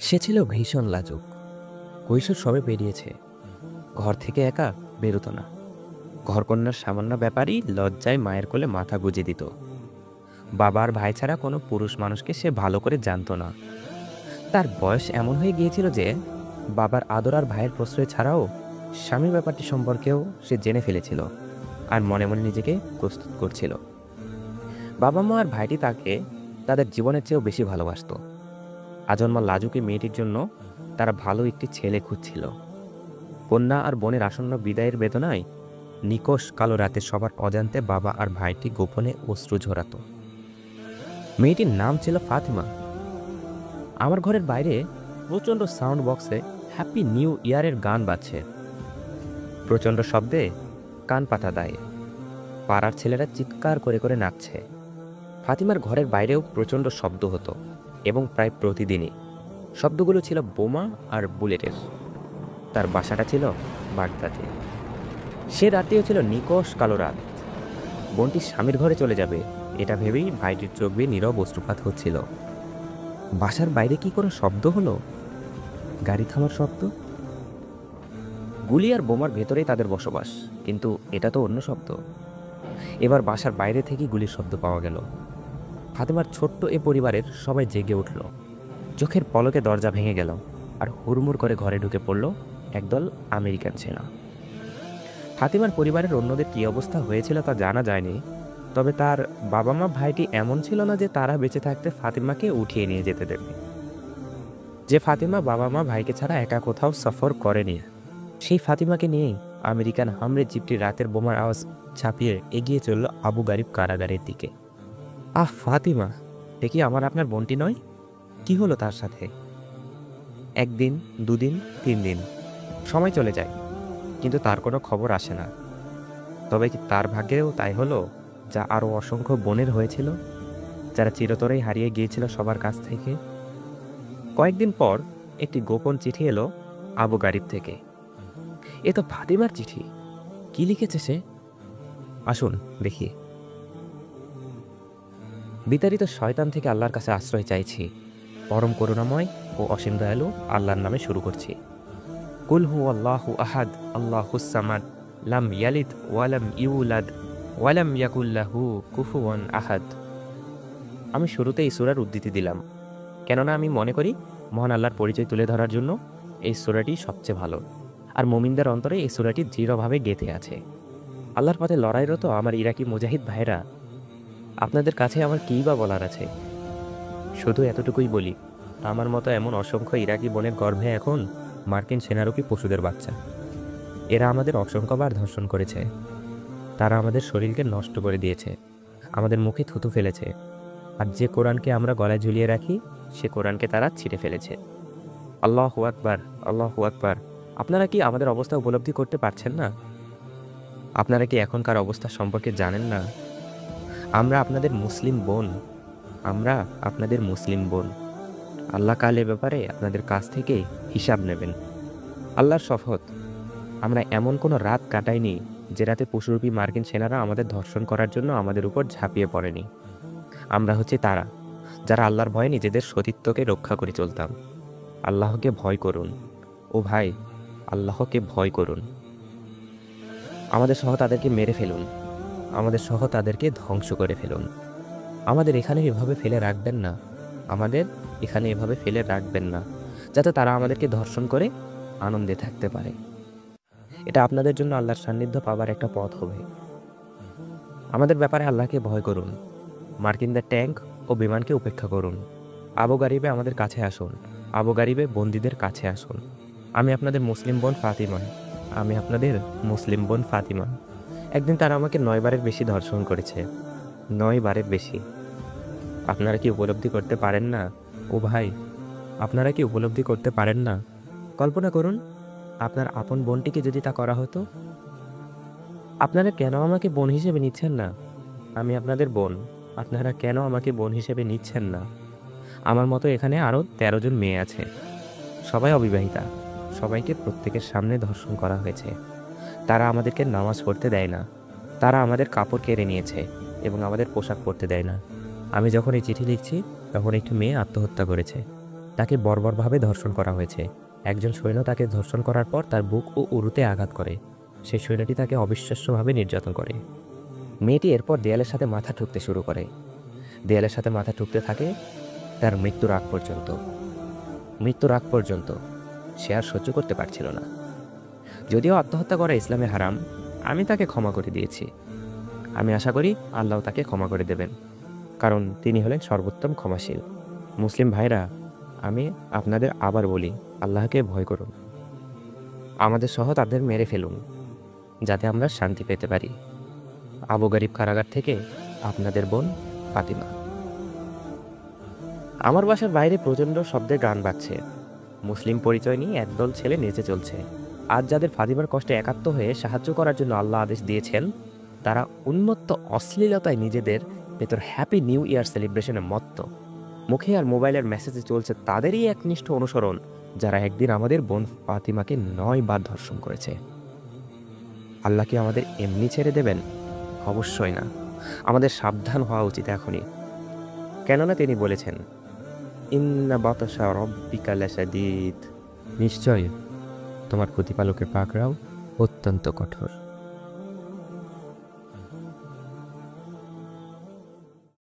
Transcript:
সে ছিল ভীষণ লাজুক। কৈশোর সবে বেরিয়েছে, ঘর থেকে একা বেরোতো না। ঘরকন্যার সামান্য ব্যাপারই লজ্জায় মায়ের কোলে মাথা গুজে দিত। বাবার ভাই ছাড়া কোনো পুরুষ মানুষকে সে ভালো করে জানতো না। তার বয়স এমন হয়ে গিয়েছিল যে বাবার আদর আর ভাইয়ের প্রশ্রয় ছাড়াও স্বামী ব্যাপারটি সম্পর্কেও সে জেনে ফেলেছিল আর মনে মনে নিজেকে প্রস্তুত করছিল। বাবা মা আর ভাইটি তাকে তাদের জীবনের চেয়েও বেশি ভালোবাসতো। আজন্মা লাজুকি মেয়েটির জন্য তারা ভালো একটি ছেলে খুঁজছিল। কন্যা আর বোনের আসন্ন বিদায়ের বেদনায় নিকষ কালো রাতে সবার অজান্তে বাবা আর ভাইটি গোপনে অশ্রু ঝরাত। মেয়েটির নাম ছিল ফাতিমা। আমার ঘরের বাইরে প্রচণ্ড সাউন্ড বক্সে হ্যাপি নিউ ইয়ারের গান বাজছে। প্রচণ্ড শব্দে কান পাতা দেয়। পাড়ার ছেলেরা চিৎকার করে করে নাচছে। ফাতিমার ঘরের বাইরেও প্রচণ্ড শব্দ হতো এবং প্রায় প্রতিদিনই শব্দগুলো ছিল বোমা আর বুলেটের। তার বাসাটা ছিল বাগদাদে। সে রাতেও ছিল নিকষ কালো রাত। বোনটি স্বামীর ঘরে চলে যাবে এটা ভেবেই ভাইটির চোখ বেয়ে নীরব অশ্রুপাত হচ্ছিল। বাসার বাইরে কি কোনো শব্দ হলো? গাড়ি থামার শব্দ? গুলি আর বোমার ভেতরেই তাদের বসবাস, কিন্তু এটা তো অন্য শব্দ। এবার বাসার বাইরে থেকেই গুলির শব্দ পাওয়া গেল। ফাতেমার ছোট্ট এ পরিবারের সবাই জেগে উঠল। চোখের পলকে দরজা ভেঙে গেল আর হুড়মুড় করে ঘরে ঢুকে পড়ল একদল আমেরিকান সেনা। ফাতিমার পরিবারের অন্যদের কী অবস্থা হয়েছিল তা জানা যায়নি, তবে তার বাবা মা ভাইটি এমন ছিল না যে তারা বেঁচে থাকতে ফাতিমাকে উঠিয়ে নিয়ে যেতে দেবে। যে ফাতিমা বাবা মা ভাইকে ছাড়া একা কোথাও সফর করেনি, সেই ফাতিমাকে নিয়েই আমেরিকান হামরে জিপটি রাতের বোমার আওয়াজ ছাপিয়ে এগিয়ে চলল আবু গারিব কারাগারের দিকে। আহ ফাতিমা, সে কি আমার আপনার বোনটি নয়? কি হলো তার সাথে? একদিন, দুদিন, 3 দিন সময় চলে যায়, কিন্তু তার কোনো খবর আসে না। তবে কি তার ভাগ্যেও তাই হলো যা আরও অসংখ্য বোনের হয়েছিল, যারা চিরতরেই হারিয়ে গিয়েছিল সবার কাছ থেকে? কয়েকদিন পর একটি গোপন চিঠি এলো আবু গারিব থেকে। এ তো ফাতিমার চিঠি। কি লিখেছে সে? আসুন দেখি। বিতাড়িত শয়তান থেকে আল্লাহর কাছে আশ্রয় চাইছি। পরম করুণাময় ও অসীম দয়ালু আল্লাহর নামে শুরু করছি। কুল হু আল্লাহু আহাদ আল্লাহুস সামাদ লাম ইয়ালিদ ওয়ালাম ইউলাদ ওয়ালাম ইয়াকুল্লাহু কুফুয়ান আহাদ। আমি শুরুতে এই সূরার উদ্ধৃতি দিলাম, কেননা আমি মনে করি মহান আল্লাহর পরিচয় তুলে ধরার জন্য এই সূরাটি সবচেয়ে ভালো। আর মুমিনদের অন্তরে এই সূরাটি দৃঢ়ভাবে গেঁথে আছে। আল্লাহর পথে লড়াইরত আমার ইরাকি মুজাহিদ ভাইরা, আপনাদের কাছে আমার কী বা বলার আছে? শুধু এতটুকুই বলি, আমার মতো এমন অসংখ্য ইরাকি বোনের গর্ভে এখন মার্কিন সেনারূপী পশুদের বাচ্চা। এরা আমাদের অসংখ্যবার ধর্ষণ করেছে। তারা আমাদের শরীরকে নষ্ট করে দিয়েছে, আমাদের মুখে থুতু ফেলেছে। আর যে কোরআনকে আমরা গলায় ঝুলিয়ে রাখি, সে কোরআনকে তারা ছিঁড়ে ফেলেছে। আল্লাহু আকবার, আল্লাহু আকবার। আপনারা কি আমাদের অবস্থা উপলব্ধি করতে পারছেন না? আপনারা কি এখনকার অবস্থা সম্পর্কে জানেন না? আমরা আপনাদের মুসলিম বোন, আমরা আপনাদের মুসলিম বোন। আল্লাহ কাল এ ব্যাপারে আপনাদের কাছ থেকে হিসাব নেবেন। আল্লাহর শপথ, আমরা এমন কোনো রাত কাটাইনি যে রাতে পশুরূপী মার্কিন সেনারা আমাদের ধর্ষণ করার জন্য আমাদের উপর ঝাঁপিয়ে পড়েনি। আমরা হচ্ছে তারা যারা আল্লাহর ভয়ে নিজেদের সতীত্বকে রক্ষা করে চলতাম। আল্লাহকে ভয় করুন ও ভাই, আল্লাহকে ভয় করুন। আমাদের সহ তাদেরকে মেরে ফেলুন, আমাদের সহ তাদেরকে ধ্বংস করে ফেলুন। আমাদের এখানে এভাবে ফেলে রাখবেন না, আমাদের এখানে এভাবে ফেলে রাখবেন না, যাতে তারা আমাদেরকে ধর্ষণ করে আনন্দে থাকতে পারে। এটা আপনাদের জন্য আল্লাহর সান্নিধ্য পাবার একটা পথ হবে। আমাদের ব্যাপারে আল্লাহকে ভয় করুন। মার্কিনদের ট্যাঙ্ক ও বিমানকে উপেক্ষা করুন। আবু গারিবে আমাদের কাছে আসুন, আবু গারিবে বন্দীদের কাছে আসুন। আমি আপনাদের মুসলিম বোন ফাতিমা, আমি আপনাদের মুসলিম বোন ফাতিমা। একদিন তারা আমাকে 9 বারের বেশি ধর্ষণ করেছে, 9 বারের বেশি। আপনারা কি উপলব্ধি করতে পারেন না? ও ভাই, আপনারা কি উপলব্ধি করতে পারেন না? কল্পনা করুন, আপনার আপন বোনটিকে যদি তা করা হতো। আপনারা কেন আমাকে বোন হিসেবে নিচ্ছেন না? আমি আপনাদের বোন, আপনারা কেন আমাকে বোন হিসেবে নিচ্ছেন না? আমার মতো এখানে আরও 13 জন মেয়ে আছে, সবাই অবিবাহিতা। সবাইকে প্রত্যেকের সামনে ধর্ষণ করা হয়েছে। তারা আমাদেরকে নামাজ পড়তে দেয় না, তারা আমাদের কাপড় কেড়ে নিয়েছে এবং আমাদের পোশাক পরতে দেয় না। আমি যখন এই চিঠি লিখছি তখন একটি মেয়ে আত্মহত্যা করেছে। তাকে বর্বরভাবে ধর্ষণ করা হয়েছে। একজন সৈন্য তাকে ধর্ষণ করার পর তার বুক ও উরুতে আঘাত করে। সেই সৈন্যটি তাকে অবিশ্বাস্যভাবে নির্যাতন করে। মেয়েটি এরপর দেয়ালের সাথে মাথা ঠুকতে শুরু করে। দেয়ালের সাথে মাথা ঠুকতে থাকে তার মৃত্যুর আগ পর্যন্ত। মৃত্যুর আগ পর্যন্ত সে আর সহ্য করতে পারছিল না। যদিও আত্মহত্যা করা ইসলামে হারাম, আমি তাকে ক্ষমা করে দিয়েছি। আমি আশা করি আল্লাহ তাকে ক্ষমা করে দেবেন, কারণ তিনি হলেন সর্বোত্তম ক্ষমাশীল। মুসলিম ভাইরা, আমি আপনাদের আবার বলি, আল্লাহকে ভয় করুন। আমাদের সহ তাদের মেরে ফেলুন, যাতে আমরা শান্তি পেতে পারি। আবু গারিব কারাগার থেকে আপনাদের বোন ফাতিমা। আমার বাসার বাইরে প্রচণ্ড শব্দে গান বাজছে। মুসলিম পরিচয় নিয়ে একদল ছেলে নেচে চলছে। আজ যাদের ফাতিমার কষ্টে একাত্ম হয়ে সাহায্য করার জন্য আল্লাহ আদেশ দিয়েছেন, তারা উন্মত্ত অশ্লীলতায় নিজেদের ভেতর হ্যাপি নিউ ইয়ার সেলিব্রেশনে মত্ত। মুখে আর মোবাইলের মেসেজে চলছে তাদেরই একনিষ্ঠ অনুসরণ, যারা একদিন আমাদের বোন ফাতিমাকে 9 বার ধর্ষণ করেছে। আল্লাহ কি আমাদের এমনি ছেড়ে দেবেন? অবশ্যই না। আমাদের সাবধান হওয়া উচিত এখনই, কেননা তিনি বলেছেন, ইন্না বাতাসা রব্বিকা লাশাদীদ। নিশ্চয় তোমার প্রতিপালকের পাকড়াও অত্যন্ত কঠোর।